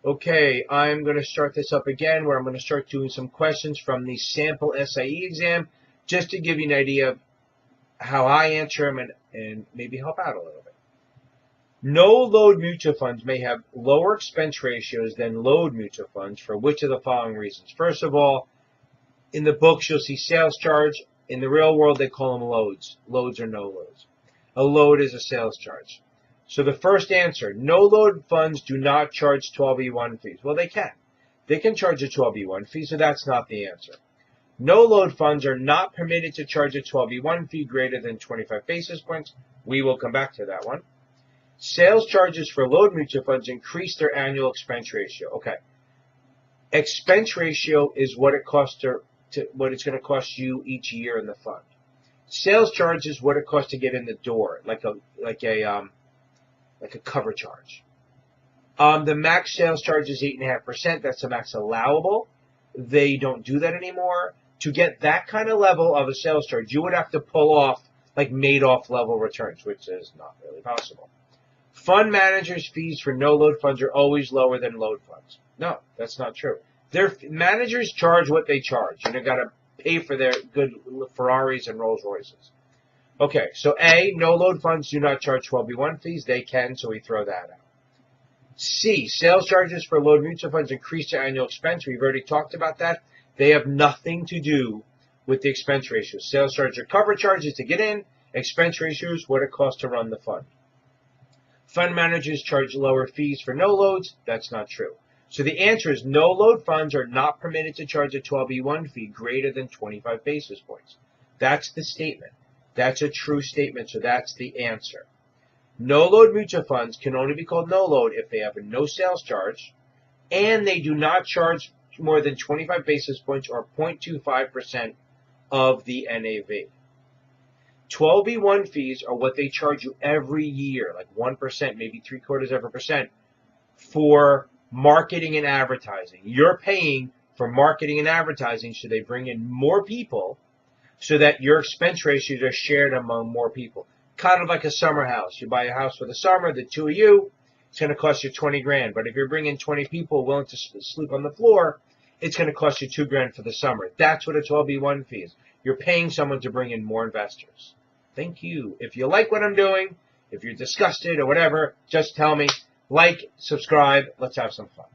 Okay, I'm going to start this up again where I'm going to start doing some questions from the sample SIE exam just to give you an idea of how I answer them and maybe help out a little bit. No-load mutual funds may have lower expense ratios than load mutual funds for which of the following reasons? First of all, in the books you'll see sales charge. In the real world they call them loads. Loads or no loads. A load is a sales charge. So the first answer, no-load funds do not charge 12E1 fees. Well, they can. They can charge a 12E1 fee, so that's not the answer. No-load funds are not permitted to charge a 12E1 fee greater than 25 basis points. We will come back to that one. Sales charges for load mutual funds increase their annual expense ratio. Okay. Expense ratio is what it costs what it's going to cost you each year in the fund. Sales charge is what it costs to get in the door, like a cover charge. The max sales charge is 8.5%. That's the max allowable. They don't do that anymore. To get that kind of level of a sales charge, you would have to pull off like Madoff level returns, which is not really possible. Fund managers' fees for no-load funds are always lower than load funds. No, that's not true. Their managers charge what they charge, and they've got to pay for their good Ferraris and Rolls Royces. Okay, so A, no-load funds do not charge 12B1 fees. They can, so we throw that out. C, sales charges for load mutual funds increase their annual expense. We've already talked about that. They have nothing to do with the expense ratio. Sales charges are cover charges to get in. Expense ratios, what it costs to run the fund. Fund managers charge lower fees for no loads. That's not true. So the answer is no load funds are not permitted to charge a 12E1 fee greater than 25 basis points. That's the statement. That's a true statement, so that's the answer. No-load mutual funds can only be called no-load if they have a no sales charge and they do not charge more than 25 basis points or 0.25% of the NAV. 12B1 fees are what they charge you every year, like 1%, maybe 0.75% for marketing and advertising. You're paying for marketing and advertising so they bring in more people so that your expense ratios are shared among more people. Kind of like a summer house. You buy a house for the summer, the two of you, it's going to cost you 20 grand. But if you're bringing 20 people willing to sleep on the floor, it's going to cost you 2 grand for the summer. That's what a 12B1 fee is. You're paying someone to bring in more investors. Thank you. If you like what I'm doing, if you're disgusted or whatever, just tell me. Like, subscribe. Let's have some fun.